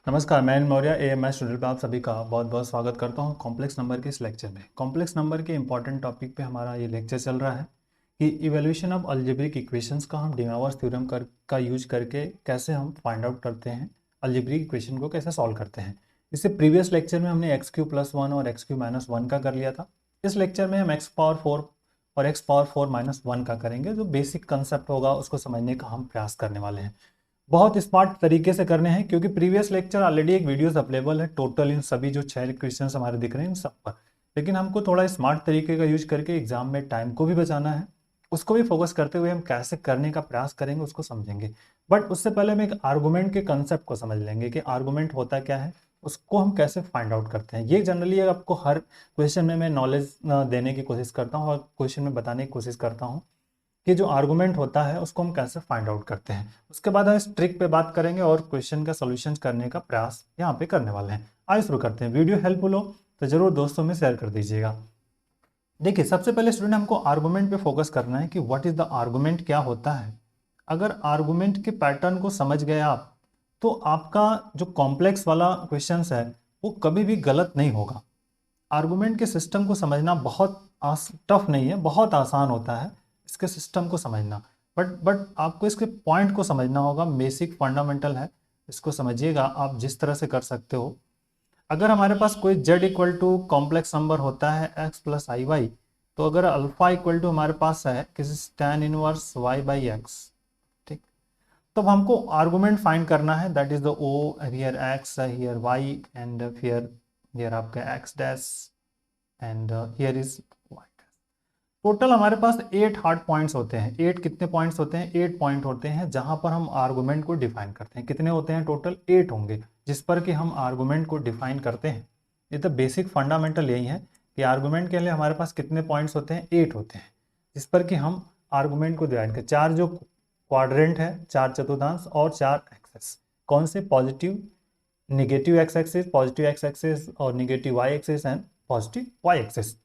नमस्कार, मैं Anil Maurya AMS student पे आप सभी का बहुत बहुत स्वागत करता हूं कॉम्प्लेक्स नंबर के इस लेक्चर में। कॉम्प्लेक्स नंबर के इंपॉर्टेंट टॉपिक पे हमारा ये लेक्चर चल रहा है कि इवैल्यूएशन ऑफ अलजेब्रिक इक्वेशंस का हम डिमॉर्गन्स थ्योरम का यूज करके कैसे हम फाइंड आउट करते हैं, अलजेब्रिक इक्वेशन को कैसे सॉल्व करते हैं। इससे प्रीवियस लेक्चर में हमने x³ + 1 और x³ - 1 का कर लिया था। इस लेक्चर में हम x⁴ और x⁴ - 1 का करेंगे। जो बेसिक कंसेप्ट होगा उसको समझने का हम प्रयास करने वाले हैं। बहुत स्मार्ट तरीके से करने हैं क्योंकि प्रीवियस लेक्चर ऑलरेडी एक वीडियोस अवेलेबल है टोटल इन सभी जो 6 क्वेश्चंस हमारे दिख रहे हैं इन सब पर। लेकिन हमको थोड़ा स्मार्ट तरीके का यूज करके एग्जाम में टाइम को भी बचाना है, उसको भी फोकस करते हुए हम कैसे करने का प्रयास करेंगे उसको समझेंगे। बट उससे पहले हम एक आर्गूमेंट के कंसेप्ट को समझ लेंगे कि आर्गूमेंट होता क्या है, उसको हम कैसे फाइंड आउट करते हैं। ये जनरली आपको हर क्वेश्चन में मैं नॉलेज देने की कोशिश करता हूँ और क्वेश्चन में बताने की कोशिश करता हूँ कि जो आर्गुमेंट होता है उसको हम कैसे फाइंड आउट करते हैं। उसके बाद हम इस ट्रिक पे बात करेंगे और क्वेश्चन का सॉल्यूशन करने का प्रयास यहाँ पे करने वाले हैं। आइए शुरू करते हैं। वीडियो हेल्पफुल हो तो जरूर दोस्तों में शेयर कर दीजिएगा। देखिए, सबसे पहले स्टूडेंट हमको आर्गुमेंट पे फोकस करना है कि व्हाट इज द आर्गुमेंट, क्या होता है। अगर आर्गुमेंट के पैटर्न को समझ गए आप तो आपका जो कॉम्प्लेक्स वाला क्वेश्चन है वो कभी भी गलत नहीं होगा। आर्गुमेंट के सिस्टम को समझना बहुत टफ नहीं है, बहुत आसान होता है इसके सिस्टम को समझना। बट आपको इसके पॉइंट को समझना होगा, बेसिक फंडामेंटल है, इसको समझिएगा। आप जिस तरह से कर सकते हो, अगर हमारे पास कोई z = कॉम्प्लेक्स नंबर होता है x + iy, तो अगर अल्फा = हमारे पास है किसी tan इनवर्स y/x, ठीक, तो अब हमको आर्गुमेंट फाइंड करना है। That is the o, here x, here y and here आपका x dash and here is y। Total हमारे पास 8 हार्ड पॉइंट्स होते हैं। 8 कितने पॉइंट्स होते हैं? 8 पॉइंट होते हैं जहां पर हम आर्गुमेंट को डिफाइन करते हैं। कितने होते हैं? टोटल 8 होंगे जिस पर कि हम आर्गुमेंट को डिफाइन करते हैं। ये तो बेसिक फंडामेंटल यही है कि आर्गुमेंट के लिए हमारे पास कितने पॉइंट्स होते हैं? 8 होते हैं जिस पर कि हम आर्गुमेंट को डिवाइड करें। 4 जो क्वाड्रेंट है, 4 चतुर्थांश और 4 एक्सेस। कौन से? Positive negative X axis, positive X axis और negative Y axis and positive Y axis.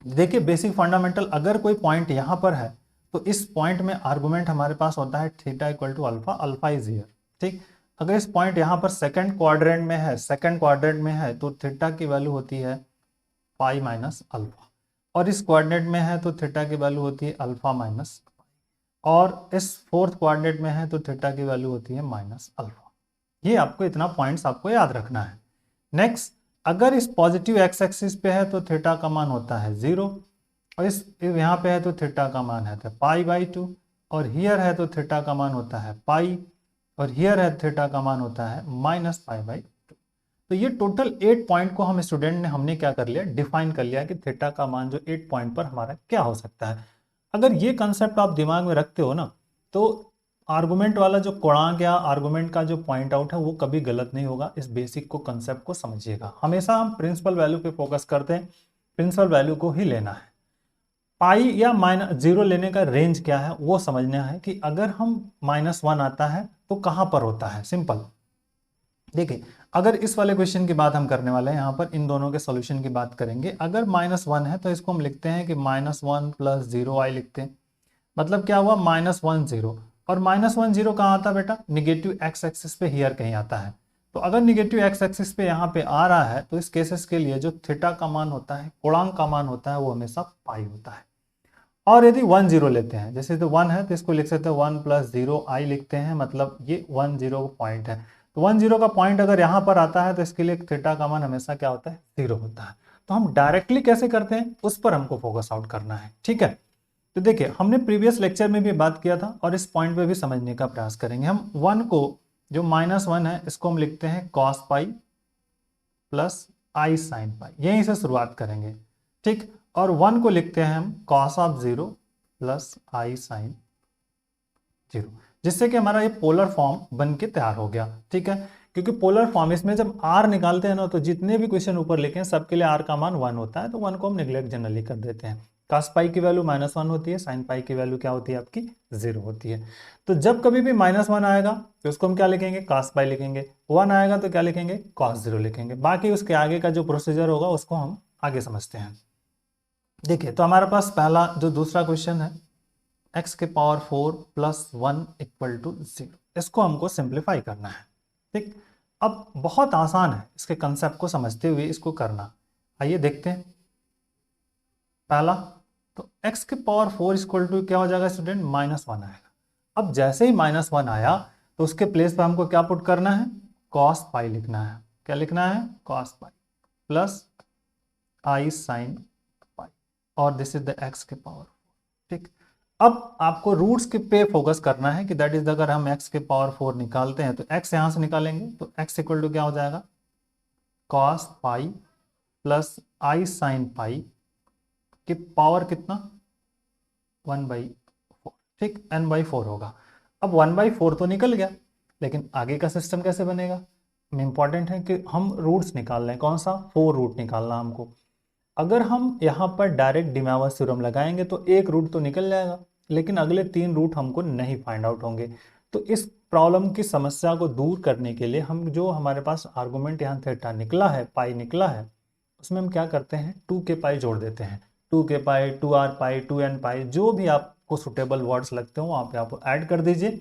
देखिए, बेसिक फंडामेंटल, अगर कोई पॉइंट यहाँ पर है तो इस पॉइंट में आर्गुमेंट हमारे पास होता है theta = alpha, alpha is here, ठीक। अगर इस पॉइंट यहाँ पर सेकंड क्वाड्रेंट में है तो थीटा की वैल्यू होती है पाई माइनस अल्फा, और इस क्वाड्रेंट में है तो थीटा की वैल्यू होती है अल्फा माइनस, और इस फोर्थ क्वाड्रेंट में है तो थीटा की वैल्यू होती है माइनस अल्फा। ये आपको इतना पॉइंट्स आपको याद रखना है। नेक्स्ट, अगर इस पॉजिटिव एक्स एक्सिस पे है तो थीटा का मान होता है 0, और इस यहाँ पे है तो थीटा का मान है पाई/2, और हियर है तो थीटा का मान होता है पाई, और हियर है थीटा का मान होता है -पाई/2। तो ये टोटल 8 पॉइंट को हम स्टूडेंट ने हमने क्या कर लिया? डिफाइन कर लिया कि थीटा का मान जो 8 पॉइंट पर हमारा क्या हो सकता है। अगर ये कंसेप्ट आप दिमाग में रखते हो ना, तो आर्गुमेंट वाला जो कोणांक या आर्गुमेंट का जो पॉइंट आउट है वो कभी गलत नहीं होगा। इस बेसिक को कंसेप्ट को समझिएगा। हमेशा हम प्रिंसिपल वैल्यू पे फोकस करते हैं, प्रिंसिपल वैल्यू को ही लेना है। पाई या -0 लेने का रेंज क्या है वो समझना है कि अगर हम -1 आता है तो कहां पर होता है। सिंपल देखिए, अगर इस वाले क्वेश्चन की बात हम करने वाले हैं, यहाँ पर इन दोनों के सॉल्यूशन की बात करेंगे। अगर -1 है तो इसको हम लिखते हैं कि -1 + 0i लिखते हैं। मतलब क्या हुआ? -1 0, और -1 0 कहाँ आता है बेटा? निगेटिव एक्स एक्सिस पे हियर कहीं आता है। तो अगर निगेटिव एक्स एक्सिस पे यहाँ पे आ रहा है तो इस केसेस के लिए जो थीटा का मान होता है, कोणांक का मान होता है, वो हमेशा पाई होता है। और यदि 1 0 लेते हैं, जैसे तो 1 है तो इसको लिख सकते हैं 1 + 0i लिखते हैं, मतलब ये 1 0 पॉइंट है। तो 1 0 का पॉइंट अगर यहाँ पर आता है तो इसके लिए थीटा का मान हमेशा क्या होता है? 0 होता है। तो हम डायरेक्टली कैसे करते हैं उस पर हमको फोकस आउट करना है, ठीक है। तो देखिए, हमने प्रीवियस लेक्चर में भी बात किया था और इस पॉइंट पे भी समझने का प्रयास करेंगे। हम 1 को, जो -1 है, इसको हम लिखते हैं cos पाई + i sin पाई, यहीं से शुरुआत करेंगे, ठीक। और 1 को लिखते हैं हम cos ऑफ 0 + i sin 0, जिससे कि हमारा ये पोलर फॉर्म बन के तैयार हो गया, ठीक है। क्योंकि पोलर फॉर्म, इसमें जब r निकालते हैं ना तो जितने भी क्वेश्चन ऊपर लिखे हैं सबके लिए r का मान 1 होता है, तो 1 को हम निगलेक्ट जनरली कर देते हैं। cos पाई की वैल्यू -1 होती है, sin पाई की वैल्यू क्या होती है आपकी? 0 होती है। तो जब कभी भी -1 आएगा तो उसको हम क्या लिखेंगे? cos पाई लिखेंगे। 1 आएगा तो क्या लिखेंगे? cos 0 लिखेंगे। बाकी उसके आगे का जो प्रोसीजर होगा उसको हम आगे समझते हैं। देखिए, तो हमारे पास पहला जो दूसरा क्वेश्चन है, x⁴ + 1 = 0, इसको हमको सिंप्लीफाई करना है, ठीक। अब बहुत आसान है इसके कंसेप्ट को समझते हुए इसको करना। आइए देखते हैं। पहला तो x के पावर 4 इक्वल टू क्या हो जाएगा स्टूडेंट, -1 आएगा। अब जैसे ही -1 आया तो उसके प्लेस पे हमको क्या पुट करना है, cos पाई लिखना है। क्या लिखना है, cos pi plus i sine pi, और दिस इज द x के पावर। ठीक, अब आपको रूट्स के पे फोकस करना है कि दैट इज अगर हम x के पावर 4 निकालते हैं तो x यहां से निकालेंगे तो x इक्वल टू क्या हो जाएगा, cos pi plus i sine पाई कि पावर कितना 1/4। ठीक, n/4 होगा। अब 1/4 तो निकल गया, लेकिन आगे का सिस्टम कैसे बनेगा, इंपॉर्टेंट है कि हम रूट्स निकाल रहे हैं। कौन सा, 4 रूट निकालना हमको। अगर हम यहाँ पर डायरेक्ट डिमैवर्स थ्योरम लगाएंगे तो एक रूट तो निकल जाएगा, लेकिन अगले 3 रूट हमको नहीं फाइंड आउट होंगे। तो इस प्रॉब्लम की समस्या को दूर करने के लिए हम जो हमारे पास आर्गुमेंट यहाँ थीटा निकला है, पाई निकला है, उसमें हम क्या करते हैं, 2 के पाई जोड़ देते हैं। 2 के पाई, 2r पाई, 2n पाई, जो भी आपको सुटेबल वर्ड्स लगते हो वहाँ पे आप ऐड कर दीजिए।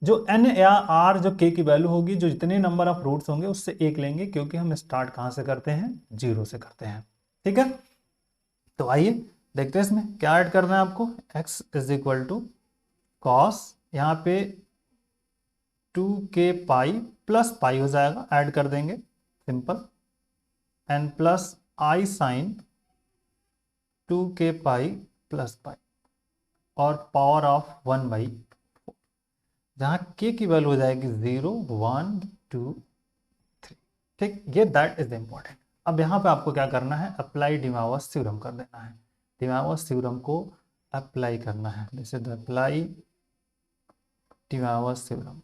जो n या r जो k की वैल्यू होगी, जो जितने नंबर ऑफ रूट्स होंगे उससे एक लेंगे, क्योंकि हम स्टार्ट कहाँ से करते हैं, 0 से करते हैं। ठीक है, तो आइए देखते हैं इसमें क्या ऐड करना है आपको। x is equal to cos, यहाँ पे 2k पाई प्लस पाई हो जाएगा, ऐड कर देंगे simple, n plus i sine 2k pi plus pi और पावर ऑफ 1/4, जहां k की वैल्यू हो जाएगी 0 1 2 3। ठीक, ये दैट इज द इंपॉर्टेंट। अब यहाँ पे आपको क्या करना है, अप्लाई डिमैवर्स थ्योरम कर देना है। डिमैवर्स थ्योरम को अप्लाई करना है, this is apply De Moivre's theorem.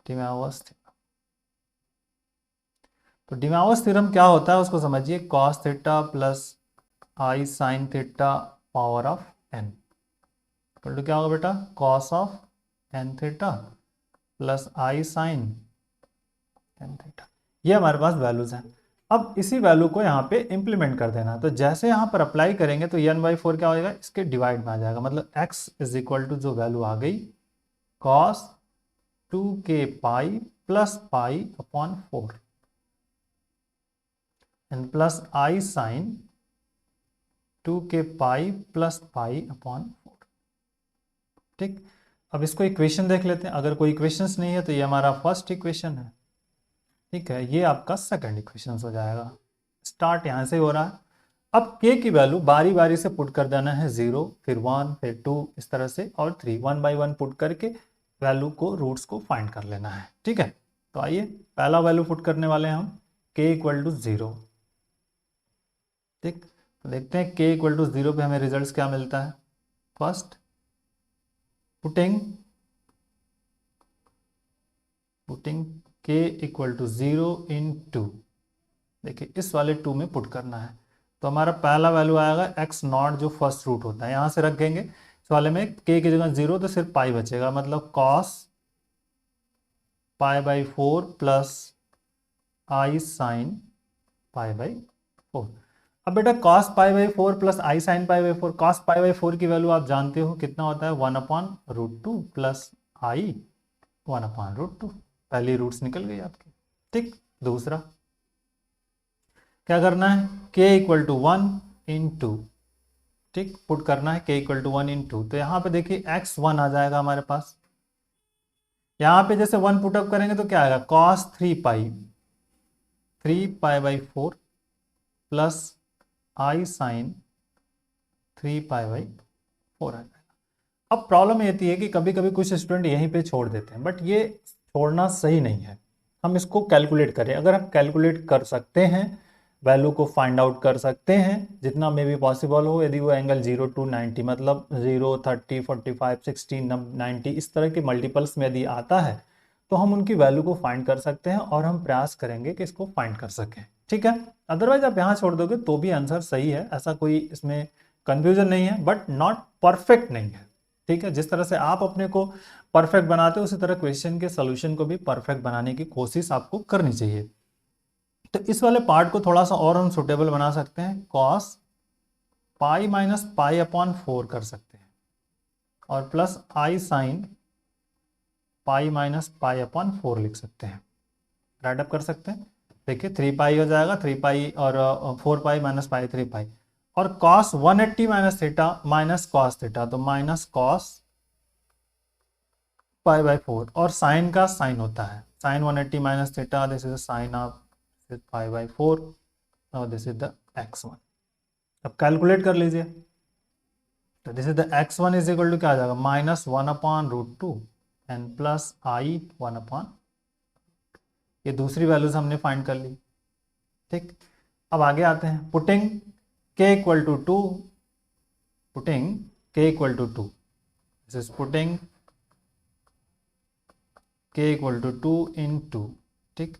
De Moivre's theorem, तो डिमैवर्स थ्योरम क्या होता है उसको समझिए। Cos theta plus i sine theta power of n, तो क्या होगा बेटा, cos of n theta plus i sine n theta. ये हमारे पास वैल्यूज हैं। अब इसी वैल्यू को यहाँ पे इंप्लीमेंट कर देना। तो जैसे यहाँ पर अप्लाई करेंगे तो n/4 क्या हो जाएगा, इसके डिवाइड में आ जाएगा, मतलब x इज इक्वल टू जो वैल्यू आ गई cos 2k pi plus pi upon 4 and plus i sine 2k pi plus pi upon 4। ठीक, अब इसको इक्वेशन देख लेते हैं। अगर कोई इक्वेशंस नहीं है तो ये हमारा फर्स्ट इक्वेशन है। ठीक है, ये आपका सेकंड इक्वेशन हो जाएगा। स्टार्ट यहाँ से हो रहा है। अब k की वैल्यू बारी बारी से पुट कर देना है, 0 फिर 1 फिर 2 इस तरह से, और 3 1 बाई 1 पुट करके वैल्यू को, रूट्स को फाइंड कर लेना है। ठीक है, तो आइए पहला वैल्यू पुट करने वाले हैं हम, k इक्वल टू 0। ठीक, तो देखते हैं k इक्वल टू 0 पे हमें रिजल्ट क्या मिलता है। First putting k equal to 0 in 2, देखिए इस वाले 2 में पुट करना है। तो हमारा पहला वैल्यू आएगा x0 जो फर्स्ट रूट होता है, यहाँ से रखेंगे इस वाले में, k की जगह 0 तो सिर्फ पाई बचेगा, मतलब cos π/4 प्लस आई साइन π/4। अब बेटा cos π/4 plus i sign π/4, cos π/4 की वैल्यू आप जानते हो कितना होता है, 1/√2 प्लस आई 1/√2। पहली रूट्स निकल गई आपकी। ठीक, दूसरा क्या करना है, k इक्वल टू 1 इन 2। ठीक, पुट करना है k इक्वल टू 1 इन 2। तो यहाँ पे देखिए x1 आ जाएगा हमारे पास। यहाँ पे जैसे 1 पुटअप करेंगे तो क्या आएगा, cos 3π/4 प्लस आई साइन 3π/4 आ जाएगा। अब प्रॉब्लम ये है कि कभी कभी कुछ स्टूडेंट यहीं पे छोड़ देते हैं, बट ये छोड़ना सही नहीं है। हम इसको कैलकुलेट करें, अगर हम कैलकुलेट कर सकते हैं, वैल्यू को फाइंड आउट कर सकते हैं जितना मे भी पॉसिबल हो, यदि वो एंगल 0 to 90 मतलब 0 30 45 60 90 इस तरह के मल्टीपल्स में यदि आता है तो हम उनकी वैल्यू को फाइंड कर सकते हैं, और हम प्रयास करेंगे कि इसको फाइंड कर सकें। ठीक है, अदरवाइज आप यहाँ छोड़ दोगे तो भी आंसर सही है, ऐसा कोई इसमें कंफ्यूजन नहीं है, बट नॉट परफेक्ट नहीं है। ठीक है, जिस तरह से आप अपने को परफेक्ट बनाते हो उसी तरह क्वेश्चन के सोल्यूशन को भी परफेक्ट बनाने की कोशिश आपको करनी चाहिए। तो इस वाले पार्ट को थोड़ा सा और हम सुटेबल बना सकते हैं, cos π - π/4 कर सकते हैं, और plus i sine pi minus pi upon 4 लिख सकते हैं, राइट अप कर सकते हैं। देखिए 3 पाई हो जाएगा, 3 पाई और 4 पाई माइनस पाई 3 पाई, और cos 180 minus theta minus cos theta, तो माइनस कॉस पाई बाई 4, और साइन का साइन होता है sine 180 minus theta, this is sine of pi by 4 और दिस इज द x1। अब कैलकुलेट कर लीजिए, तो this is the x1 is equal to क्या आ जाएगा, माइनस 1/√2 एंड प्लस आई 1/, ये दूसरी वैल्यूज हमने फाइंड कर ली। ठीक, अब आगे आते हैं, putting k equal to 2, putting k equal to 2, this is putting k equal to 2 in 2। ठीक,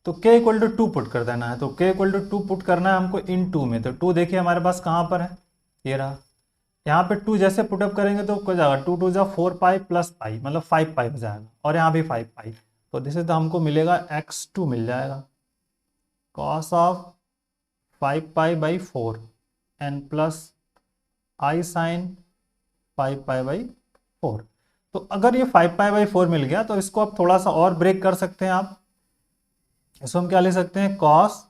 तो k इक्वल टू 2 पुट कर देना है, तो k इक्वल टू 2 पुट करना है हमको इन 2 में, तो 2 देखिए हमारे पास कहाँ पर है, ये रहा। यहाँ पे 2 जैसे पुटअप करेंगे तो हो जाएगा 2 2 जा 4 पाई प्लस पाई, मतलब 5 पाई हो जाएगा, और यहाँ भी 5 पाई, तो दिस इज हमको मिलेगा x2 मिल जाएगा, cos of 5 pi by 4 and plus i sine 5 pi by 4। तो अगर ये 5 पाई बाई 4 मिल गया तो इसको आप थोड़ा सा और ब्रेक कर सकते हैं। आप इसको हम क्या ले सकते हैं, cos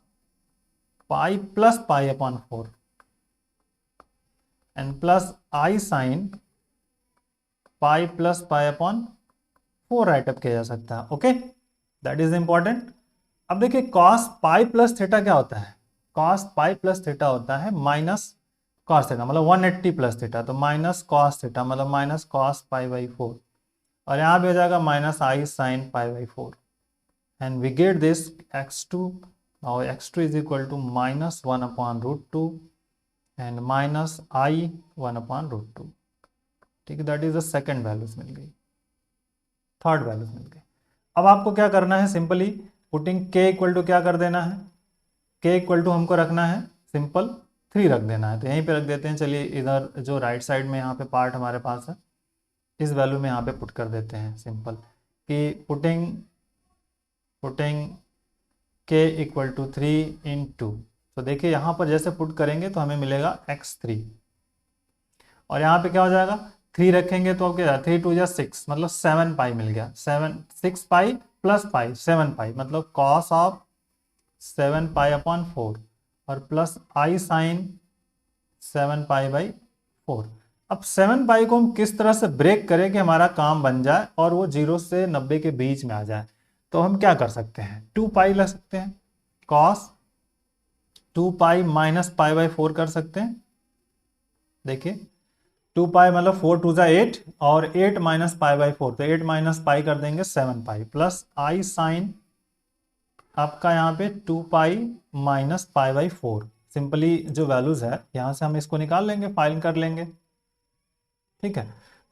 pi plus pi upon 4 and plus i sine pi plus pi upon 4 write up किया जा सकता है। Okay, that is important. अब देखिए कॉस पाई प्लस थीटा क्या होता है, कॉस पाई प्लस थीटा होता है माइनस कॉस थीटा, मतलब 180 प्लस थीटा, तो माइनस कॉस थीटा मतलब माइनस कॉस पाई बाई 4, और यहाँ भी हो जाएगा minus i sine pi by 4, and we get this x2, now x2 is equal to minus 1/√2 and minus I 1/√2। ठीक है, that is the second values मिल गई, थर्ड वैल्यूज मिल गई। अब आपको क्या करना है, simply putting k equal to क्या कर देना है, k इक्वल टू हमको रखना है सिंपल 3 रख देना है, तो यहीं पे रख देते हैं। चलिए इधर जो राइट साइड में यहाँ पे पार्ट हमारे पास है, इस वैल्यू में यहाँ पे पुट कर देते हैं सिंपल, कि putting k equal to 3 in 2, तो देखिए यहाँ पर जैसे पुट करेंगे तो हमें मिलेगा x3, और यहाँ पे क्या हो जाएगा 3 रखेंगे तो अब क्या, 3 2 जा 6 मतलब 7 पाई मिल गया, 6 पाई प्लस पाई 7 पाई, मतलब कॉस ऑफ 7 पाई अपॉन 4 और plus i sine 7 pi by 4। अब 7 पाई को हम किस तरह से ब्रेक करें कि हमारा काम बन जाए और वो 0 से 90 के बीच में आ जाए, तो हम क्या कर सकते हैं, 2 पाई ले सकते हैं, cos 2 pi minus pi by 4 कर सकते हैं। देखिए 2 पाई मतलब 4 2 जा 8 और 8 माइनस पाई बाई 4, तो 8 माइनस पाई कर देंगे 7 पाई प्लस आई साइन आपका यहाँ पे 2 pi minus pi by 4। Simply जो वैल्यूज है यहाँ से हम इसको निकाल लेंगे, फाइल कर लेंगे। ठीक है,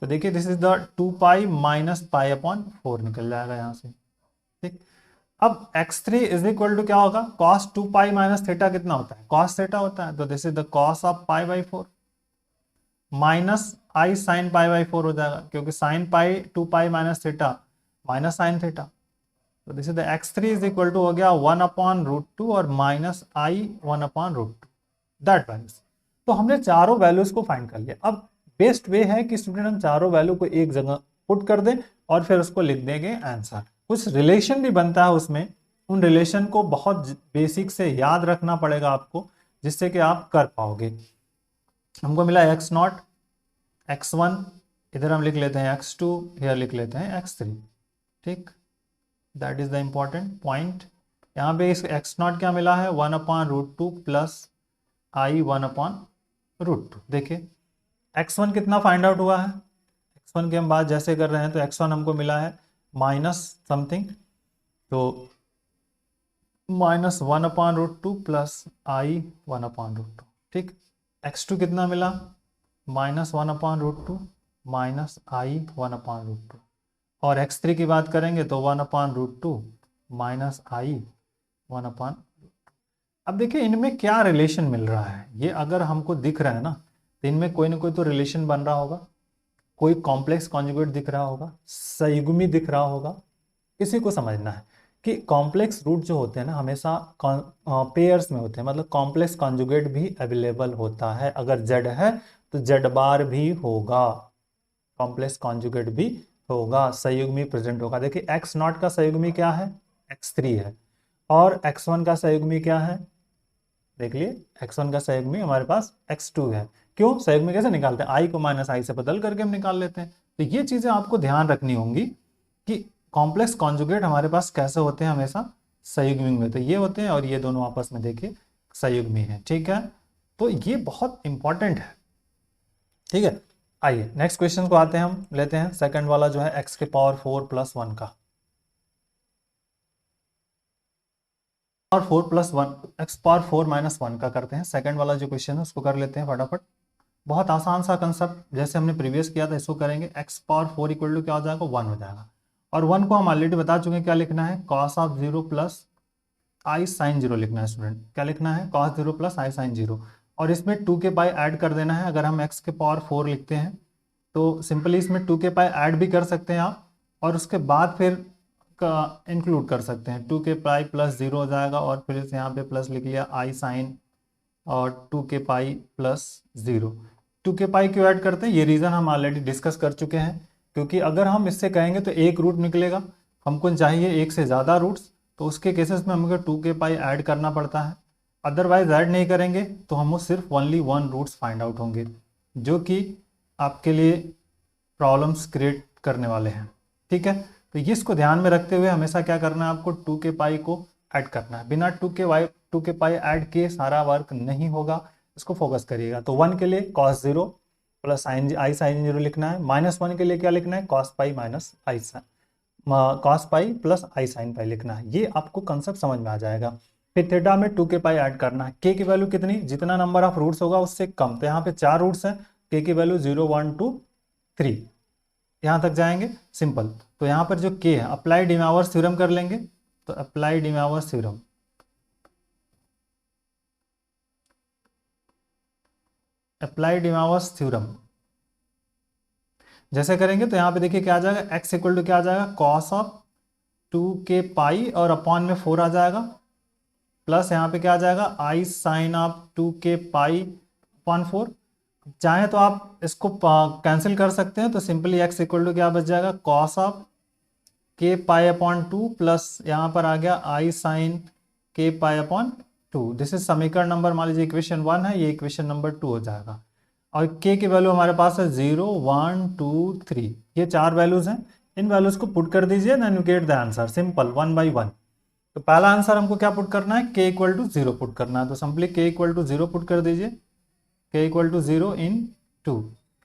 तो देखिए this is the 2 pi minus pi upon 4 निकल जाएगा यहाँ से। ठीक, अब x3 इज इक्वल टू क्या होगा, cos 2 पाई माइनस थीटा कितना होता है, cos थीटा होता है, तो this is the cos of pi by 4 minus i sine pi by 4 हो जाएगा, क्योंकि sine pi 2 pi minus theta minus sine theta, तो this is the x3 is equal to हो गया 1/√2 और माइनस आई 1/√2, दैट वैल्यूज। तो हमने चारों वैल्यूज को फाइंड कर लिया। अब बेस्ट वे है कि स्टूडेंट हम चारों वैल्यू को एक जगह पुट कर दें और फिर उसको लिख देंगे आंसर। कुछ रिलेशन भी बनता है उसमें, उन रिलेशन को बहुत बेसिक से याद रखना पड़ेगा आपको, जिससे कि आप कर पाओगे। हमको मिला x0, x1, इधर हम लिख लेते हैं x2, इधर लिख लेते हैं x3। ठीक, that is the important point. यहाँ पे इस x0 क्या मिला है, 1/√2 प्लस आई 1/√2। देखिए x1 कितना फाइंड आउट हुआ है, x1 की हम बात जैसे कर रहे हैं, तो x1 हमको मिला है माइनस समथिंग, तो माइनस 1/√2 प्लस आई 1/√2। ठीक, x2 कितना मिला, माइनस 1/√2 माइनस आई 1/√2, और x3 की बात करेंगे तो 1/√2 माइनस आई 1/√2। अब देखिए इनमें क्या रिलेशन मिल रहा है, ये अगर हमको दिख रहा है ना, तो इनमें कोई ना कोई तो रिलेशन बन रहा होगा, कोई कॉम्प्लेक्स कॉन्जुगेट दिख रहा होगा, संयुग्मी दिख रहा होगा। इसी को समझना है कि कॉम्प्लेक्स रूट जो होते हैं ना हमेशा पेयर्स में होते हैं, मतलब कॉम्प्लेक्स कॉन्जुगेट भी अवेलेबल होता है। अगर z है तो z बार भी होगा, कॉम्प्लेक्स कॉन्जुगेट भी तो होगा संयुग्मी प्रेजेंट होगा। देखिए एक्स नॉट का संयुग्मी क्या है, x3 है, और x1 का संयुग्मी क्या है, देख लिए x1 का संयुग्मी हमारे पास x2 है। क्यों, संयुग्मी कैसे निकालते हैं, i को माइनस आई से बदल करके हम निकाल लेते हैं। तो ये चीजें आपको ध्यान रखनी होंगी कि कॉम्प्लेक्स कॉन्जुगेट हमारे पास कैसे होते हैं, हमेशा संयुग्मी में तो ये होते हैं, और ये दोनों आपस में देखिए संयुग्मी है, ठीक है। तो ये बहुत इंपॉर्टेंट है, ठीक है। आइए नेक्स्ट क्वेश्चन को आते हैं, हम लेते हैं सेकंड वाला जो है x के पावर 4 प्लस 1 का, और 4 प्लस 1 एक्स पावर 4 माइनस 1 का करते हैं। सेकंड वाला जो क्वेश्चन है उसको कर लेते हैं फटाफट। बहुत आसान सा कंसेप्ट, जैसे हमने प्रीवियस किया था इसको करेंगे। एक्स पावर 4 इक्वल टू क्या हो जाएगा, 1 हो जाएगा, और 1 को हम ऑलरेडी बता चुके हैं क्या लिखना है, cos of 0 plus i sine 0 लिखना है स्टूडेंट। क्या लिखना है, कॉस 0 प्लस आई साइन 0, और इसमें 2 के पाई ऐड कर देना है। अगर हम एक्स के पावर 4 लिखते हैं तो सिंपली इसमें 2 के पाई ऐड भी कर सकते हैं आप, और उसके बाद फिर का इंक्लूड कर सकते हैं। 2 के पाई प्लस 0 हो जाएगा, और फिर इसे यहाँ पे प्लस लिख लिया आई साइन, और 2 के पाई प्लस 0। 2 के पाई क्यों ऐड करते हैं, ये रीज़न हम ऑलरेडी डिस्कस कर चुके हैं, क्योंकि अगर हम इससे कहेंगे तो एक रूट निकलेगा, हमको चाहिए एक से ज़्यादा रूट्स, तो उसके केसेस में हमको 2 के पाई ऐड करना पड़ता है। अदरवाइज ऐड नहीं करेंगे तो हम सिर्फ ओनली 1 रूट्स फाइंड आउट होंगे, जो कि आपके लिए प्रॉब्लम्स क्रिएट करने वाले हैं, ठीक है। तो ये इसको ध्यान में रखते हुए हमेशा क्या करना है, आपको 2 के पाई को ऐड करना है। बिना 2 के पाई ऐड किए सारा वर्क नहीं होगा, इसको फोकस करिएगा। तो 1 के लिए कॉस 0 प्लस आई साइन 0 लिखना है, -1 के लिए क्या लिखना है, cos pi minus I cos pi plus i sine पाई लिखना है। ये आपको कंसेप्ट समझ में आ जाएगा। फिर थीटा में 2 के पाई ऐड करना है। के की वैल्यू कितनी, जितना नंबर ऑफ रूट्स होगा उससे कम, तो यहाँ पे 4 रूट्स हैं, के की वैल्यू 0 1 2 3, यहाँ तक जाएंगे सिंपल। तो यहाँ पर जो के है, अप्लाई डिमावर्स थ्योरम कर लेंगे। तो अप्लाई डिमावर्स थ्योरम, अप्लाई डिमावर्स थ्योरम जैसे करेंगे तो यहाँ पे देखिए क्या आ जाएगा, x इक्वल टू क्या आ जाएगा, कॉस ऑफ 2 के पाई और अपॉन में 4 आ जाएगा, प्लस यहाँ पे क्या आ जाएगा, आई साइन ऑफ 2 के पाई अपॉन 4। चाहे तो आप इसको कैंसिल कर सकते हैं, तो सिंपली x इक्वल टू क्या बच जाएगा, कॉस ऑफ के पाई अपॉन 2 प्लस यहाँ पर आ गया आई साइन के पाई अपॉन 2। दिस इज समीकरण नंबर, मान लीजिए इक्वेशन 1 है, ये इक्वेशन नंबर 2 हो जाएगा। और k की वैल्यू हमारे पास है 0 1 2 3, ये 4 वैल्यूज हैं। इन वैल्यूज को पुट कर दीजिए, then you get the answer, simple 1 by 1। तो पहला आंसर हमको क्या पुट करना है, k इक्वल टू 0 पुट करना है, तो simply k equal to 0 put कर दीजिए, k equal to 0 in 2।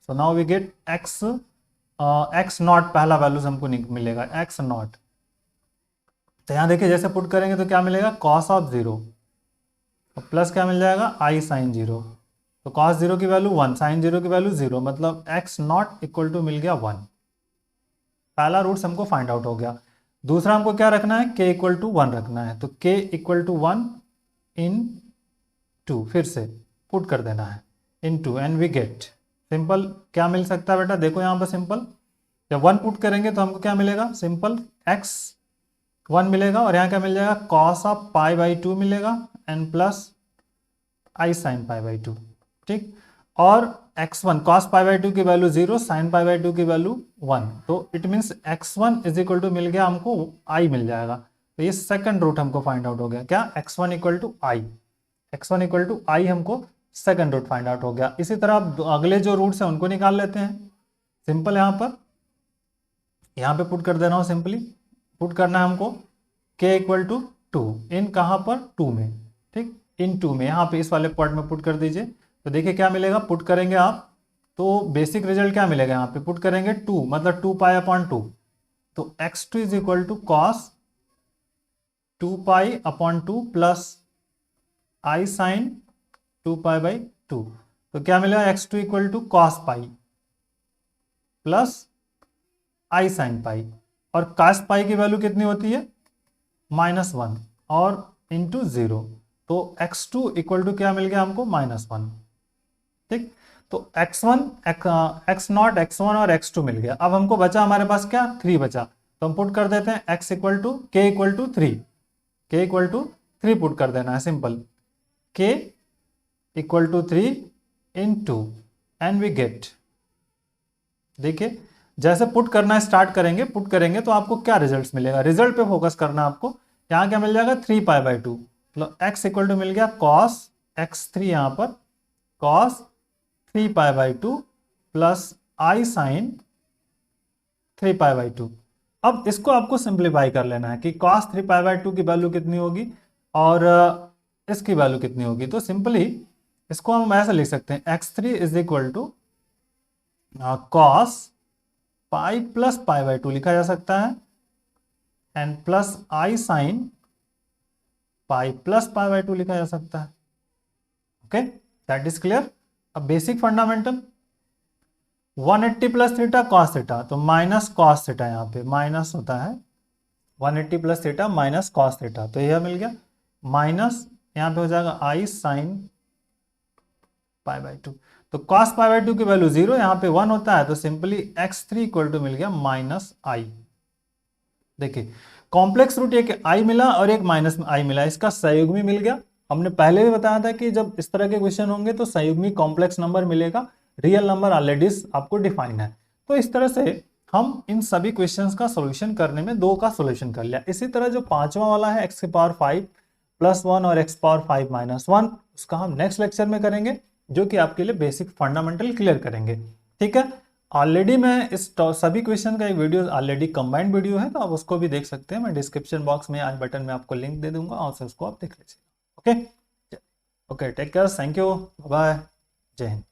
So now we get x naught, पहला वैल्यूज हमको मिलेगा x नॉट। तो यहाँ देखिए जैसे पुट करेंगे तो क्या मिलेगा, कॉस ऑफ 0 प्लस क्या मिल जाएगा, आई साइन 0। तो कॉस 0 की वैल्यू 1, साइन 0 की वैल्यू 0, मतलब x नॉट इक्वल टू मिल गया 1। पहला रूट्स हमको फाइंड आउट हो गया। दूसरा हमको क्या रखना है, k इक्वल टू 1 रखना है, तो k इक्वल टू 1 इन 2, फिर से पुट कर देना है इन 2, एंड वी गेट सिंपल क्या मिल सकता है बेटा, देखो यहाँ पर सिंपल जब 1 पुट करेंगे तो हमको क्या मिलेगा, सिंपल x 1 मिलेगा, और यहाँ क्या मिल जाएगा, कॉस ऑफ पाई बाई 2 मिलेगा, and plus i sine pi by 2, ठीक। और x1 कॉस पाई बाई 2 की वैल्यू 0, साइन पाई बाई 2 की वैल्यू 1, तो it means x1 is equal to मिल गया हमको i मिल जाएगा। तो ये सेकंड रूट हमको फाइंड आउट हो गया, क्या, x1 equal to i, x1 equal to i हमको सेकंड रूट फाइंड आउट हो गया। इसी तरह अब अगले जो रूट्स हैं उनको निकाल लेते हैं। सिंपल यहाँ पे पुट कर दे रहा हूँ, सिंपली पुट करना है हमको k इक्वल टू 2 इन कहाँ पर, 2 में, ठीक, इन 2 में, यहाँ पे इस वाले पार्ट में पुट कर दीजिए। तो देखिए क्या मिलेगा, पुट करेंगे आप तो बेसिक रिजल्ट क्या मिलेगा, यहाँ पे पुट करेंगे 2, मतलब 2 पाई अपॉन 2, तो x2 is equal to cos 2 pi upon 2 plus i sine 2 pi by 2। तो क्या मिलेगा, x2 equal to cos pi plus i sine pi, और कॉस पाई की वैल्यू कितनी होती है, -1 और इंटू 0, तो x2 इक्वल टू क्या मिल गया हमको, -1, ठीक। तो x1 x नॉट x1 और x2 मिल गया। अब हमको बचा हमारे पास क्या, 3 बचा, तो हम पुट कर देते हैं x equal to k equal to 3, k equal to 3 put कर देना है, simple k equal to 3 in 2, and we get, देखिए जैसे पुट करना स्टार्ट करेंगे, पुट करेंगे तो आपको क्या रिजल्ट मिलेगा, रिजल्ट पे फोकस करना आपको। यहाँ क्या मिल जाएगा 3π/2, मतलब x इक्वल टू मिल गया cos x3, यहाँ पर cos 3π/2 प्लस i sin 3π/2। अब इसको आपको सिंप्लीफाई कर लेना है कि cos 3π/2 की वैल्यू कितनी होगी और इसकी वैल्यू कितनी होगी। तो सिंपली इसको हम ऐसे लिख सकते हैं x3 is equal to cos pi plus π/2 लिखा जा सकता है, and plus i sin pi plus π/2 लिखा जा सकता है। Okay, that is clear. अब basic fundamental 180 plus theta cos theta, तो माइनस कॉस थीटा, यहाँ पे माइनस होता है 180 plus theta minus cos theta, तो यह मिल गया माइनस, यहाँ पे हो जाएगा i sin π/2। तो cos π/2 की वैल्यू 0, यहाँ पे 1 होता है, तो सिंपली x3 इक्वल टू मिल गया माइनस i। देखिए कॉम्प्लेक्स रूट एक i मिला और एक माइनस i मिला, इसका संयुग्मी मिल गया। हमने पहले भी बताया था कि जब इस तरह के क्वेश्चन होंगे तो संयुग्मी कॉम्प्लेक्स नंबर मिलेगा, रियल नंबर ऑलरेडी आपको डिफाइन है। तो इस तरह से हम इन सभी क्वेश्चंस का सॉल्यूशन करने में 2 का सॉल्यूशन कर लिया। इसी तरह जो पांचवा वाला है x⁵ + 1 और x⁵ - 1, उसका हम नेक्स्ट लेक्चर में करेंगे, जो कि आपके लिए बेसिक फंडामेंटल क्लियर करेंगे। ठीक है, ऑलरेडी मैं इस सभी क्वेश्चन का एक वीडियो ऑलरेडी कंबाइंड वीडियो है, तो आप उसको भी देख सकते हैं। मैं डिस्क्रिप्शन बॉक्स में आई बटन में आपको लिंक दे दूंगा, और उसको आप देख लीजिए। Okay, take care, thank you, bye, जय हिंद।